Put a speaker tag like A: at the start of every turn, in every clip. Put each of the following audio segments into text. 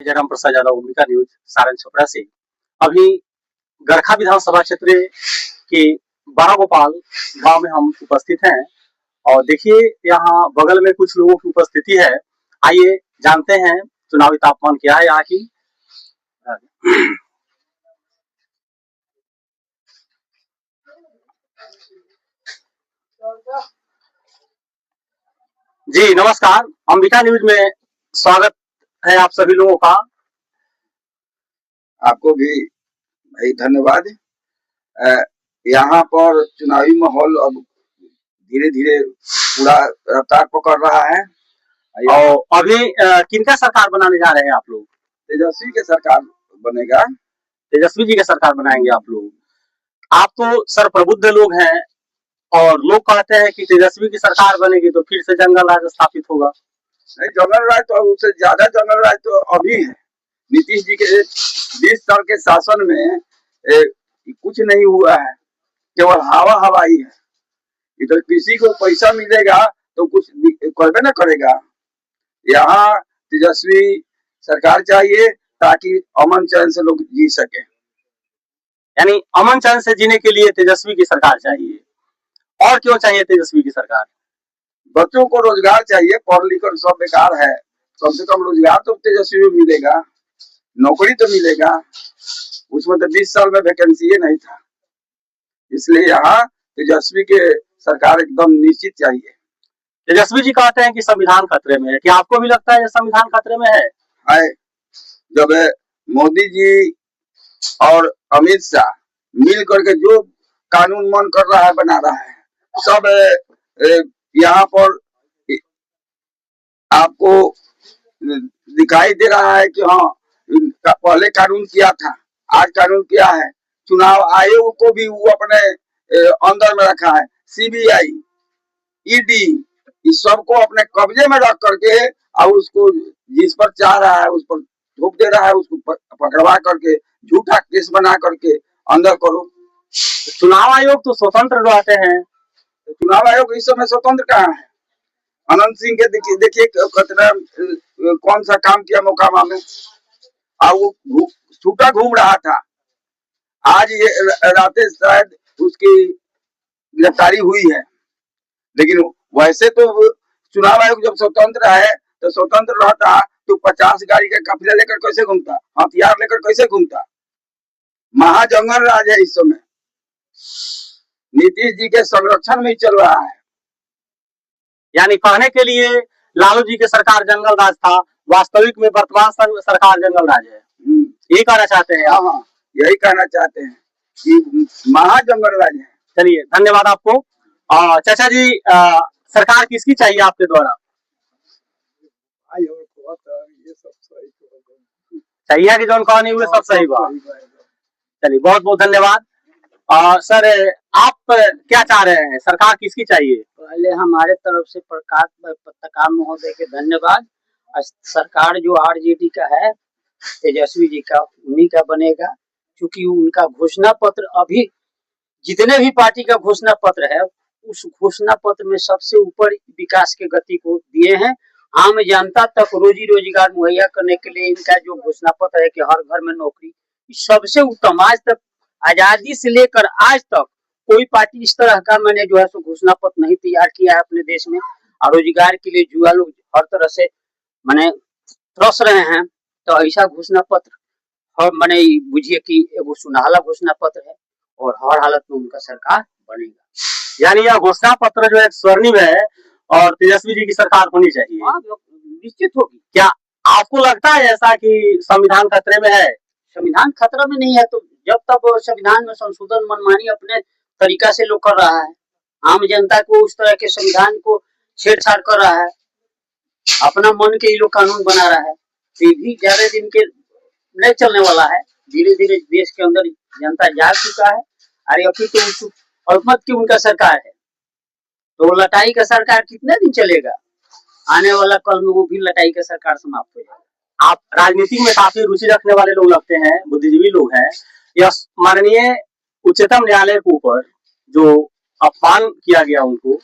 A: जयराम प्रसाद यादव, भूमिका न्यूज, सारण छपरा से। अभी गरखा विधानसभा क्षेत्र के बारागोपाल गांव में हम उपस्थित हैं और देखिए यहाँ बगल में कुछ लोगों की उपस्थिति है। आइए जानते हैं चुनावी तापमान क्या है यहाँ की। जी नमस्कार, अंबिका न्यूज में स्वागत है आप सभी लोगों का।
B: आपको भी भाई धन्यवाद। यहाँ पर चुनावी माहौल अब धीरे धीरे पूरा रफ्तार पकड़ रहा है
A: और अभी किनका सरकार बनाने जा रहे हैं आप लोग?
B: तेजस्वी के सरकार बनेगा।
A: तेजस्वी जी का सरकार बनाएंगे आप लोग। आप तो सरप्रबुद्ध लोग हैं और लोग कहते हैं कि तेजस्वी की सरकार बनेगी तो फिर से जंगल राज स्थापित होगा।
B: नहीं, जंगल राज तो उससे ज्यादा जंगल राज तो अभी है। नीतीश जी के 20 साल के शासन में कुछ नहीं हुआ है, केवल हवा हवाई है। इधर किसी को पैसा मिलेगा तो कुछ करबे न करेगा। यहाँ तेजस्वी सरकार चाहिए ताकि अमन चैन से लोग जी सके।
A: यानी अमन चैन से जीने के लिए तेजस्वी की सरकार चाहिए। और क्यों चाहिए तेजस्वी की सरकार?
B: बच्चों को रोजगार चाहिए, पढ़ लिख कर सब बेकार है, कम से कम रोजगार तो तेजस्वी में मिलेगा, नौकरी तो मिलेगा। उसमें तो 20 साल में वैकेंसी नहीं था, इसलिए यहाँ तेजस्वी के सरकार एकदम निश्चित चाहिए।
A: तेजस्वी जी कहते हैं कि संविधान खतरे में है, क्या आपको भी लगता है संविधान खतरे में है?
B: जब मोदी जी और अमित शाह मिल करके जो कानून मन कर रहा है बना रहा है, सब यहाँ पर आपको दिखाई दे रहा है कि हाँ पहले कानून किया था, आज कानून किया है। चुनाव आयोग को भी वो अपने अंदर में रखा है। सीबीआई, ईडी, इस सबको अपने कब्जे में रख करके और उसको जिस पर चाह रहा है उस पर थोप दे रहा है, उसको पकड़वा करके झूठा केस बना करके अंदर करो।
A: चुनाव आयोग तो स्वतंत्र रहते हैं।
B: चुनाव आयोग इस समय स्वतंत्र कहाँ है? अनंत सिंह के देखिए कितना कौन सा काम किया मोकामा में, और वो छूटा घूम रहा था। आज ये रातें शायद उसकी गिरफ्तारी हुई है, लेकिन वैसे तो चुनाव आयोग जब स्वतंत्र है तो स्वतंत्र रहता तो 50 गाड़ी का काफिला लेकर कैसे घूमता, हथियार लेकर कैसे घूमता? महाजंगल राज है इस समय, नीतीश जी के संरक्षण में चल रहा है।
A: यानी कहने के लिए लालू जी के सरकार जंगल राज था, वास्तविक में वर्तमान सरकार जंगल राज है। यही कहना चाहते हैं?
B: हाँ, यही कहना चाहते हैं कि महाजंगल राज है।
A: चलिए धन्यवाद आपको। चाचा जी, सरकार किसकी चाहिए आपके द्वारा? चाहिए कि जौन कहानी हुए सब सही बात। चलिए बहुत बहुत धन्यवाद। सर आप क्या चाह रहे हैं, सरकार किसकी चाहिए?
C: पहले हमारे तरफ से प्रकाश पत्रकार महोदय के धन्यवाद। सरकार जो आरजेडी का है, तेजस्वी जी का, उन्हीं का बनेगा, क्योंकि उनका घोषणा पत्र, अभी जितने भी पार्टी का घोषणा पत्र है उस घोषणा पत्र में सबसे ऊपर विकास के गति को दिए हैं। आम जनता तक रोजी रोजगार मुहैया करने के लिए इनका जो घोषणा पत्र है कि हर घर में नौकरी, सबसे उत्तम। आज तक आजादी से लेकर आज तक कोई पार्टी इस तरह का मैंने जो है सो घोषणा पत्र नहीं तैयार किया है अपने देश में। और रोजगार के लिए युवा लोग हर तरह से मैंने तरस रहे हैं, तो ऐसा घोषणा पत्र और मैंने बुझिए कि एगो सुनहला घोषणा पत्र है और हर हालत में उनका सरकार बनेगा।
A: यानी यह घोषणा पत्र जो है स्वर्णिम है और तेजस्वी जी की सरकार होनी चाहिए।
C: निश्चित होगी।
A: क्या आपको लगता है ऐसा कि संविधान खतरे में है?
C: संविधान खतरा में नहीं है, तो जब तक संविधान में संशोधन मनमानी अपने तरीका से लोग कर रहा है, आम जनता को उस तरह के संविधान को छेड़छाड़ कर रहा है, अपना मन के लोग कानून बना रहा है, तो ये भी ज्यादा दिन के नहीं चलने वाला है। धीरे धीरे देश के अंदर जनता जाग चुका है। अरे अभी तो अल्पमत की उनका सरकार है, तो लटाई का सरकार कितने दिन चलेगा? आने वाला कल में वो भी लटाई का सरकार समाप्त हो जाएगा।
A: आप राजनीति में काफी रुचि रखने वाले लोग लगते हैं, बुद्धिजीवी लोग हैं। यह माननीय उच्चतम न्यायालय के ऊपर जो अपमान किया गया उनको,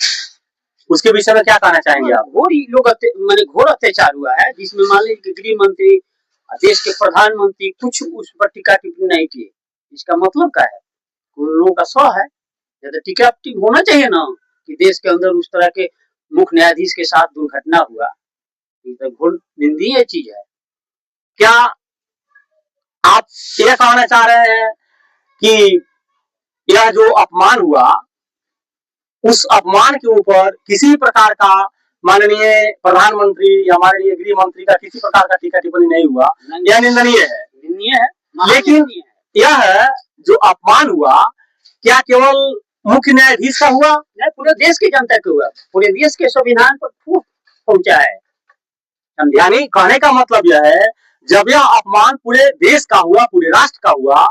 A: उसके विषय में क्या कहना चाहेंगे आप?
C: घोर लोग मैंने घोर अत्याचार हुआ है, जिसमें मान लीजिए गृह मंत्री देश के प्रधानमंत्री कुछ उस पर टीका टिप्पणी नहीं किए, इसका मतलब क्या है? उन लोगों का सौ है, तो टीका टिप्पणी होना चाहिए ना कि देश के अंदर उस तरह के मुख्य न्यायाधीश के साथ दुर्घटना हुआ, ये तो घोर निंदनीय चीज है।
A: क्या आप ये कहना चाह रहे हैं कि यह जो अपमान हुआ, उस अपमान के ऊपर किसी प्रकार का माननीय प्रधानमंत्री या माननीय गृह मंत्री का किसी प्रकार का टीका टिप्पणी नहीं हुआ, यह निंदनीय है?
C: निंदनीय है,
A: लेकिन यह जो अपमान हुआ, क्या केवल मुख्य न्यायाधीश का हुआ?
C: नहीं, पूरे देश की जनता के हुआ, पूरे देश के संविधान पर फूट पहुंचा है।
A: यानी कहने का मतलब यह है, जब यह अपमान पूरे देश का हुआ, पूरे राष्ट्र का हुआ,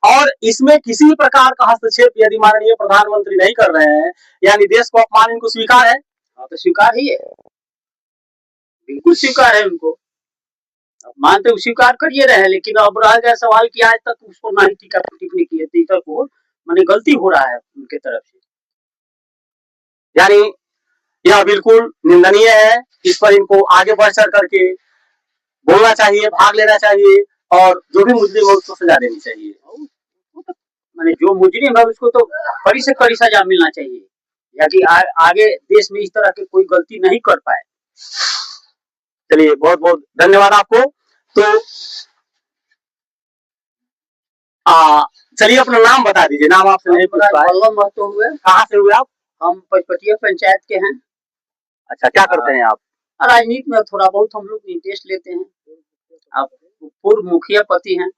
A: और इसमें किसी प्रकार का हस्तक्षेप यदि माननीय प्रधानमंत्री नहीं कर रहे हैं, यानी देश को अपमान इनको स्वीकार है?
C: हाँ, तो स्वीकार ही है, बिल्कुल स्वीकार है उनको, अपमान तो स्वीकार करिए रहे। लेकिन अब रह गया सवाल कि आज तक उसको नहीं टीका टिप्पणी किए, टीका को माने गलती हो रहा है उनके तरफ से,
A: यानी यह बिल्कुल निंदनीय है। इस पर इनको आगे बढ़ चढ़ करके बोलना चाहिए, भाग लेना चाहिए, और जो भी मुजरिम हो उसको सजा देनी चाहिए।
C: माने जो मुजरिम है उसको तो कड़ी से कड़ी सजा मिलना चाहिए, या कि आगे देश में इस तरह की कोई गलती नहीं कर पाए।
A: चलिए, बहुत बहुत धन्यवाद आपको। तो चलिए अपना नाम बता दीजिए। नाम आपसे नहीं पूछ पाए।
C: बल्लभ महतो हुए।
A: कहाँ से हुए आप?
C: हम पचपटिया पंचायत के हैं।
A: अच्छा, क्या करते हैं आप?
C: राजनीति में थोड़ा बहुत हम लोग इंटरेस्ट लेते हैं। आप पूर्व मुखिया पति हैं।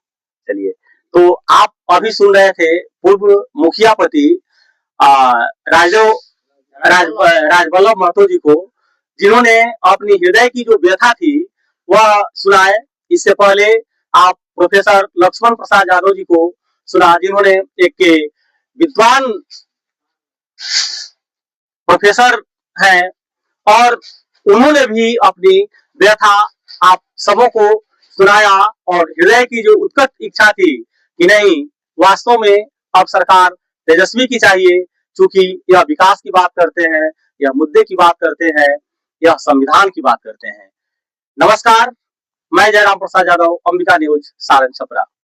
A: चलिए, तो आप अभी सुन रहे थे पूर्व मुखिया पति राजवल्लभ महतो जी को, जिन्होंने अपनी हृदय की जो व्यथा थी वह सुनाए। इससे पहले आप प्रोफेसर लक्ष्मण प्रसाद यादव जी को सुना, जिन्होंने एक विद्वान प्रोफेसर हैं, और उन्होंने भी अपनी व्यथा आप सबों को सुनाया, और हृदय की जो उत्कट इच्छा थी कि नहीं, वास्तव में अब सरकार तेजस्वी की चाहिए, क्योंकि यह विकास की बात करते हैं, यह मुद्दे की बात करते हैं, यह संविधान की बात करते हैं। नमस्कार, मैं जयराम प्रसाद यादव, अंबिका न्यूज, सारण छपरा।